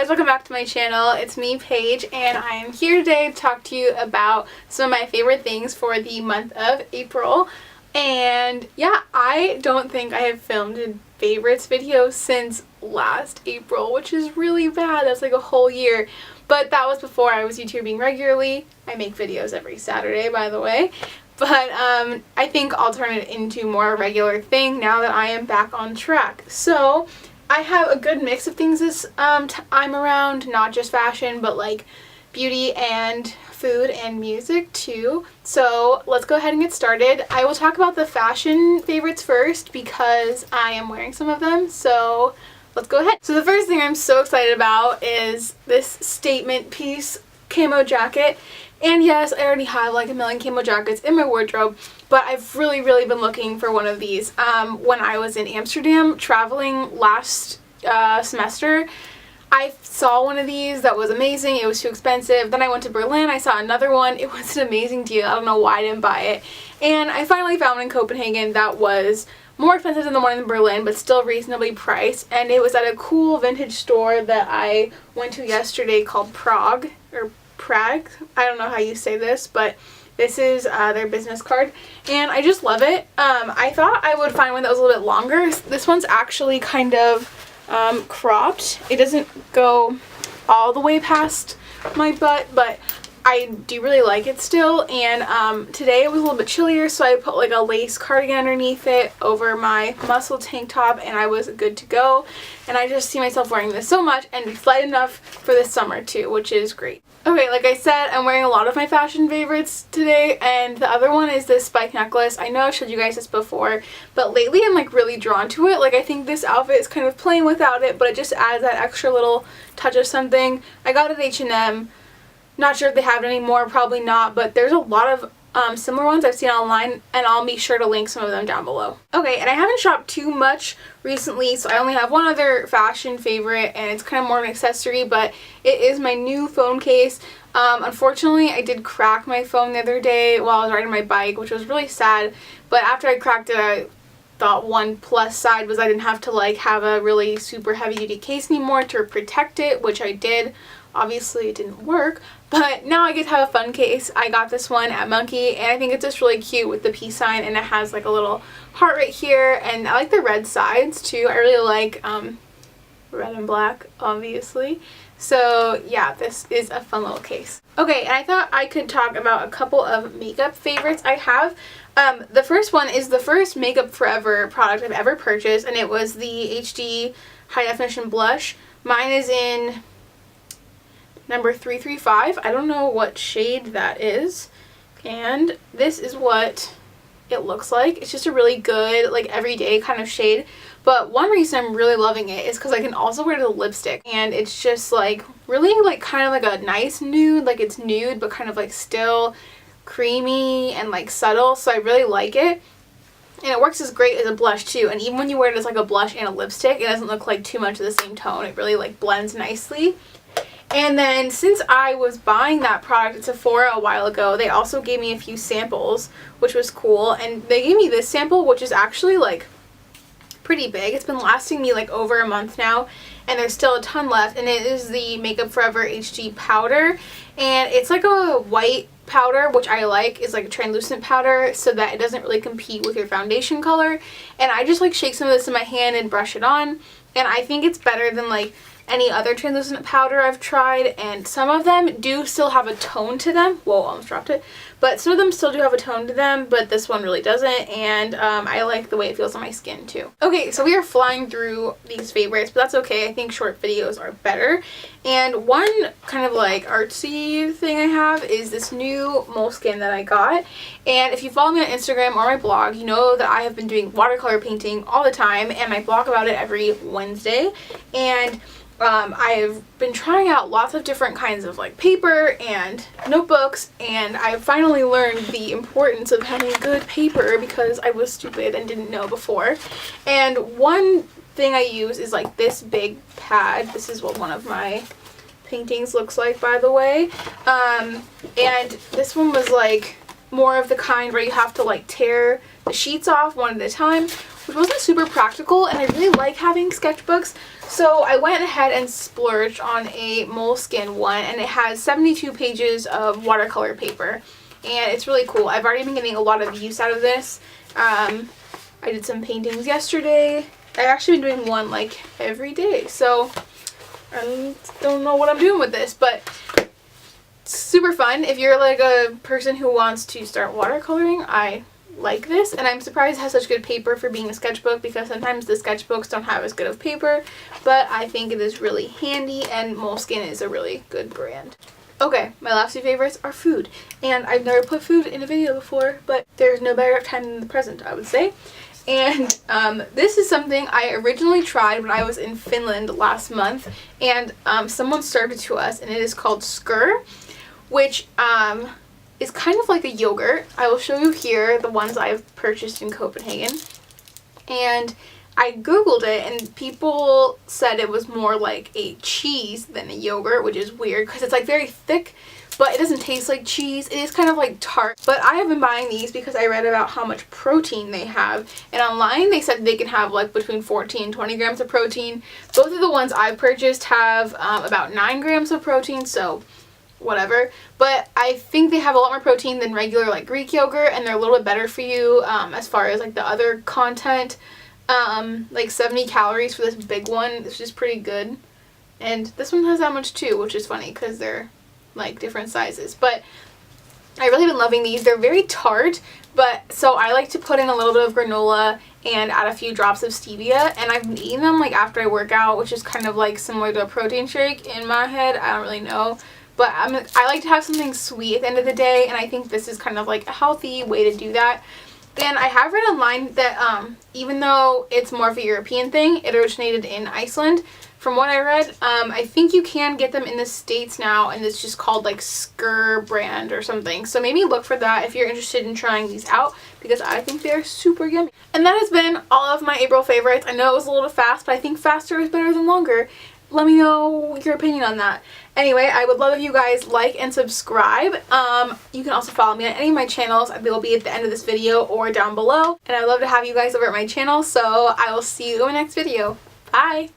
guys, welcome back to my channel. It's me, Paige, and I am here today to talk to you about some of my favorite things for the month of April. And yeah, I don't think I have filmed a favorites video since last April, which is really bad. That's like a whole year. But that was before I was YouTubing regularly. I make videos every Saturday, by the way. But I think I'll turn it into more a regular thing now that I am back on track. So I have a good mix of things this time around, not just fashion, but like beauty and food and music too. So let's go ahead and get started. I will talk about the fashion favorites first because I am wearing some of them. So let's go ahead. So the first thing I'm so excited about is this statement piece camo jacket. And yes, I already have like a million camo jackets in my wardrobe, but I've really been looking for one of these. When I was in Amsterdam traveling last semester, I saw one of these that was amazing. It was too expensive. Then I went to Berlin. I saw another one. It was an amazing deal. I don't know why I didn't buy it. And I finally found one in Copenhagen that was more expensive than the one in Berlin, but still reasonably priced. And it was at a cool vintage store that I went to yesterday called Prague. I don't know how you say this, but this is their business card, and I just love it. I thought I would find one that was a little bit longer. This one's actually kind of cropped. It doesn't go all the way past my butt, but I do really like it still. And today it was a little bit chillier, so I put like a lace cardigan underneath it over my muscle tank top, and I was good to go. And I just see myself wearing this so much, and it's light enough for this summer too, which is great. Okay, like I said, I'm wearing a lot of my fashion favorites today, and the other one is this spike necklace. I know I've showed you guys this before, but lately I'm like really drawn to it. Like, I think this outfit is kind of plain without it, but it just adds that extra little touch of something. I got it at H&M. Not sure if they have it anymore, probably not, but there's a lot of similar ones I've seen online, and I'll be sure to link some of them down below. Okay, and I haven't shopped too much recently, so I only have one other fashion favorite, and it's kind of more of an accessory, but it is my new phone case. Unfortunately, I did crack my phone the other day while I was riding my bike, which was really sad, but after I cracked it, I thought one plus side was I didn't have to like have a really super heavy duty case anymore to protect it, which I did. Obviously it didn't work, but now I get to have a fun case. I got this one at Monkey, and I think it's just really cute with the peace sign, and it has like a little heart right here, and I like the red sides too. I really like red and black, obviously. So yeah, this is a fun little case. Okay, and I thought I could talk about a couple of makeup favorites I have. The first one is the first Makeup Forever product I've ever purchased, and it was the HD High Definition Blush. Mine is in number 335. I don't know what shade that is. And this is what it looks like. It's just a really good, like, everyday kind of shade. But one reason I'm really loving it is because I can also wear it as a lipstick. And it's just, like, really, like, kind of like a nice nude. Like, it's nude, but kind of, like, still creamy and, like, subtle. So I really like it. And it works as great as a blush, too. And even when you wear it as, like, a blush and a lipstick, it doesn't look like too much of the same tone. It really, like, blends nicely. And then since I was buying that product at Sephora a while ago, they also gave me a few samples, which was cool. And they gave me this sample, which is actually like pretty big. It's been lasting me like over a month now, and there's still a ton left. And it is the Makeup Forever HD powder, and it's like a white powder, which I like. Is like a translucent powder so that it doesn't really compete with your foundation color. And I just like shake some of this in my hand and brush it on, and I think it's better than like any other translucent powder I've tried, and some of them do still have a tone to them. Whoa, almost dropped it. But some of them still do have a tone to them, but this one really doesn't, and I like the way it feels on my skin too. Okay, so we are flying through these favorites, but that's okay. I think short videos are better. And one kind of like artsy thing I have is this new moleskin that I got. And if you follow me on Instagram or my blog, you know that I have been doing watercolor painting all the time, and I blog about it every Wednesday. And I've been trying out lots of different kinds of like paper and notebooks, and I finally learned the importance of having good paper because I was stupid and didn't know before. And one thing I use is like this big pad. This is what one of my paintings looks like, by the way. And this one was like more of the kind where you have to like tear the sheets off one at a time, which wasn't super practical, and I really like having sketchbooks. So I went ahead and splurged on a moleskin one, and it has 72 pages of watercolor paper, and it's really cool. I've already been getting a lot of use out of this. I did some paintings yesterday. I've actually been doing one like every day, so I don't know what I'm doing with this, but it's super fun. If you're like a person who wants to start watercoloring, I like this, and I'm surprised it has such good paper for being a sketchbook, because sometimes the sketchbooks don't have as good of paper, but I think it is really handy, and Moleskine is a really good brand. Okay, my last two favorites are food, and I've never put food in a video before, but there's no better time than the present, I would say. And this is something I originally tried when I was in Finland last month, and someone served it to us, and it is called skyr, which is kind of like a yogurt. I will show you here the ones I've purchased in Copenhagen. And I googled it, and people said it was more like a cheese than a yogurt, which is weird because it's like very thick, but it doesn't taste like cheese. It is kind of like tart. But I have been buying these because I read about how much protein they have, and online they said they can have like between 14 and 20 grams of protein. Both of the ones I've purchased have about 9 grams of protein, so whatever. But I think they have a lot more protein than regular like Greek yogurt, and they're a little bit better for you as far as like the other content. Like 70 calories for this big one, which is pretty good. And this one has that much too, which is funny because they're like different sizes. But I've really been loving these. They're very tart, but so I like to put in a little bit of granola and add a few drops of stevia, and I've been eating them like after I work out, which is kind of like similar to a protein shake in my head. I don't really know. But I like to have something sweet at the end of the day, and I think this is kind of like a healthy way to do that. And I have read online that even though it's more of a European thing, it originated in Iceland. From what I read, I think you can get them in the States now, and it's just called like skyr brand or something. So maybe look for that if you're interested in trying these out, because I think they're super yummy. And that has been all of my April favorites. I know it was a little fast, but I think faster is better than longer. Let me know your opinion on that. Anyway, I would love if you guys like and subscribe. You can also follow me on any of my channels. They will be at the end of this video or down below. And I'd love to have you guys over at my channel, so I will see you in my next video. Bye!